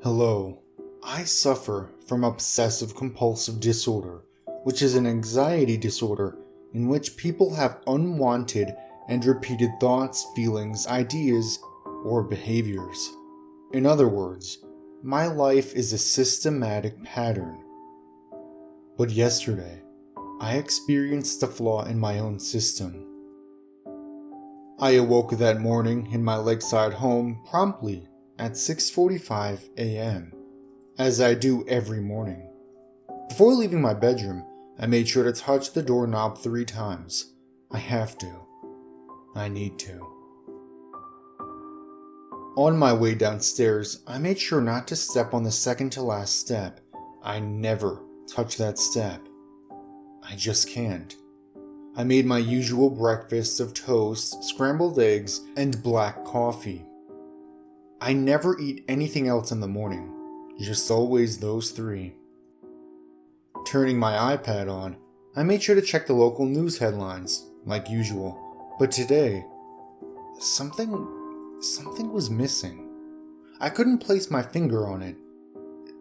Hello, I suffer from obsessive compulsive disorder, which is an anxiety disorder in which people have unwanted and repeated thoughts, feelings, ideas, or behaviors. In other words, my life is a systematic pattern. But yesterday, I experienced a flaw in my own system. I awoke that morning in my lakeside home promptly at 6:45 a.m., as I do every morning. Before leaving my bedroom, I made sure to touch the doorknob 3 times. I have to. I need to. On my way downstairs, I made sure not to step on the second to last step. I never touch that step. I just can't. I made my usual breakfast of toast, scrambled eggs, and black coffee. I never eat anything else in the morning, just always those 3. Turning my iPad on, I made sure to check the local news headlines, like usual, but today, something was missing. I couldn't place my finger on it.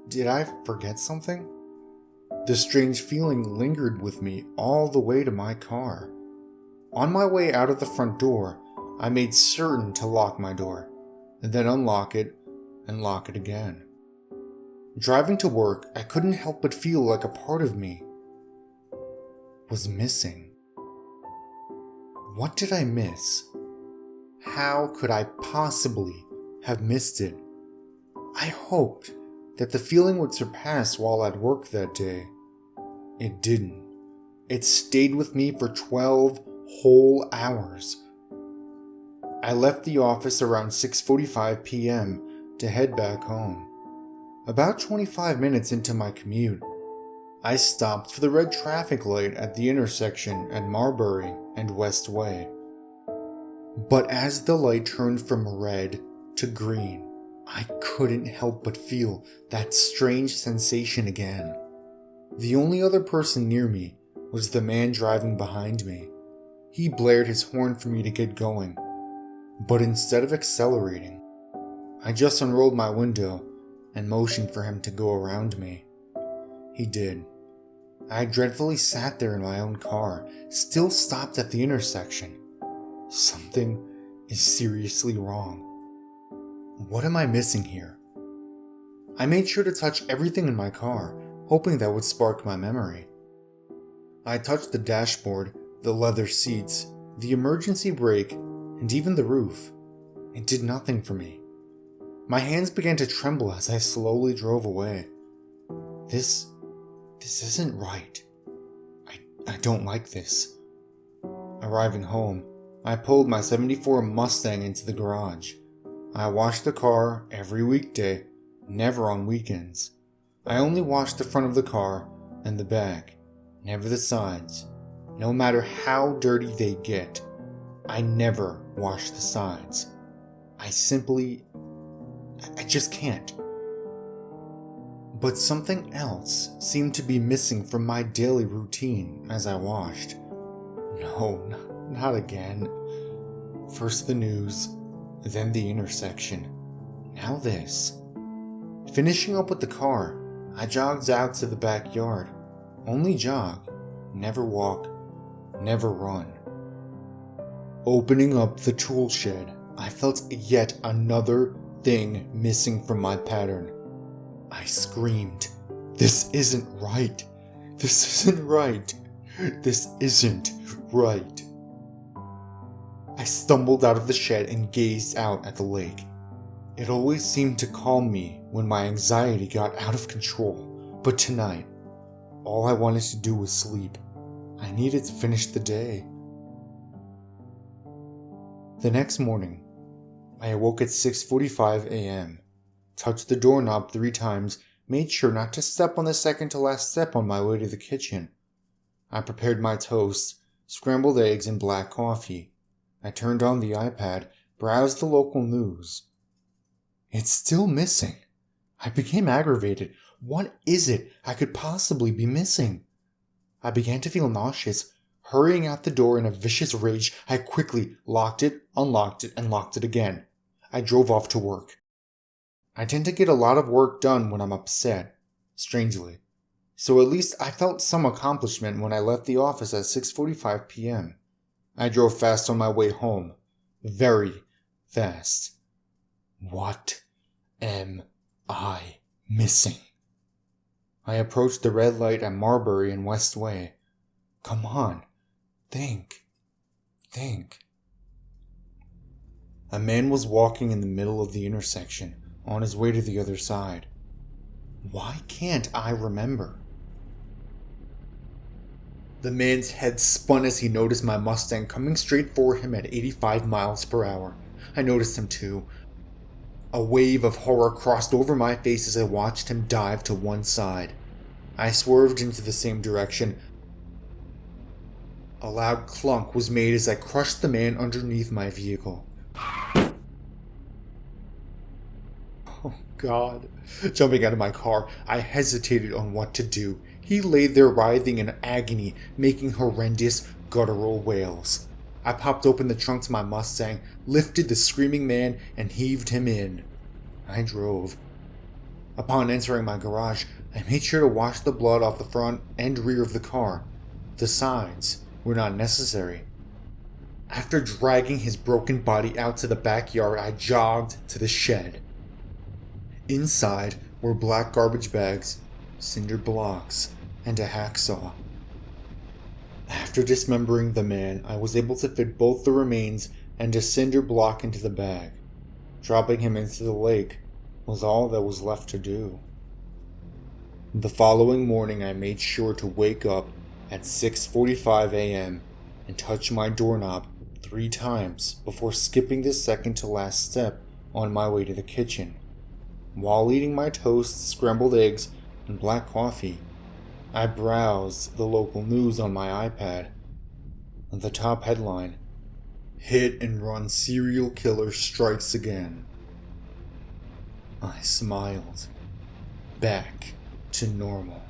Did I forget something? The strange feeling lingered with me all the way to my car. On my way out of the front door, I made certain to lock my door, and then unlock it and lock it again. Driving to work, I couldn't help but feel like a part of me was missing. What did I miss? How could I possibly have missed it? I hoped that the feeling would surpass while at work that day. It didn't. It stayed with me for 12 whole hours. I left the office around 6:45 p.m. to head back home. About 25 minutes into my commute, I stopped for the red traffic light at the intersection at Marbury and West Way. But as the light turned from red to green, I couldn't help but feel that strange sensation again. The only other person near me was the man driving behind me. He blared his horn for me to get going, but instead of accelerating, I just unrolled my window and motioned for him to go around me. He did. I dreadfully sat there in my own car, still stopped at the intersection. Something is seriously wrong. What am I missing here? I made sure to touch everything in my car, hoping that would spark my memory. I touched the dashboard, the leather seats, the emergency brake, and even the roof. It did nothing for me. My hands began to tremble as I slowly drove away. This isn't right. I don't like this. Arriving home, I pulled my '74 Mustang into the garage. I washed the car every weekday, never on weekends. I only washed the front of the car and the back, never the sides. No matter how dirty they get, I never wash the sides. I just can't. But something else seemed to be missing from my daily routine as I washed. No, not again. First the news, then the intersection. Now this. Finishing up with the car, I jogged out to the backyard. Only jog, never walk, never run. Opening up the tool shed, I felt yet another thing missing from my pattern. I screamed, "This isn't right! This isn't right! This isn't right!" I stumbled out of the shed and gazed out at the lake. It always seemed to calm me when my anxiety got out of control, but tonight, all I wanted to do was sleep. I needed to finish the day. The next morning, I awoke at 6:45 a.m., touched the doorknob 3 times, made sure not to step on the second to last step on my way to the kitchen. I prepared my toast, scrambled eggs, and black coffee. I turned on the iPad, browsed the local news. It's still missing. I became aggravated. What is it I could possibly be missing? I began to feel nauseous. Hurrying out the door in a vicious rage, I quickly locked it, unlocked it, and locked it again. I drove off to work. I tend to get a lot of work done when I'm upset, strangely. So at least I felt some accomplishment when I left the office at 6:45 p.m. I drove fast on my way home. Very fast. What am I missing? I approached the red light at Marbury and West Way. Come on. Think. A man was walking in the middle of the intersection, on his way to the other side. Why can't I remember? The man's head spun as he noticed my Mustang coming straight for him at 85 miles per hour. I noticed him too. A wave of horror crossed over my face as I watched him dive to one side. I swerved into the same direction. A loud clunk was made as I crushed the man underneath my vehicle. Oh God. Jumping out of my car, I hesitated on what to do. He lay there writhing in agony, making horrendous, guttural wails. I popped open the trunk to my Mustang, lifted the screaming man, and heaved him in. I drove. Upon entering my garage, I made sure to wash the blood off the front and rear of the car. The sides were not necessary. After dragging his broken body out to the backyard, I jogged to the shed. Inside were black garbage bags, cinder blocks, and a hacksaw. After dismembering the man, I was able to fit both the remains and a cinder block into the bag. Dropping him into the lake was all that was left to do. The following morning, I made sure to wake up at 6:45 a.m. and touch my doorknob 3 times before skipping the second to last step on my way to the kitchen. While eating my toast, scrambled eggs, and black coffee, I browsed the local news on my iPad. The top headline: Hit and run serial killer strikes again. I smiled. Back to normal.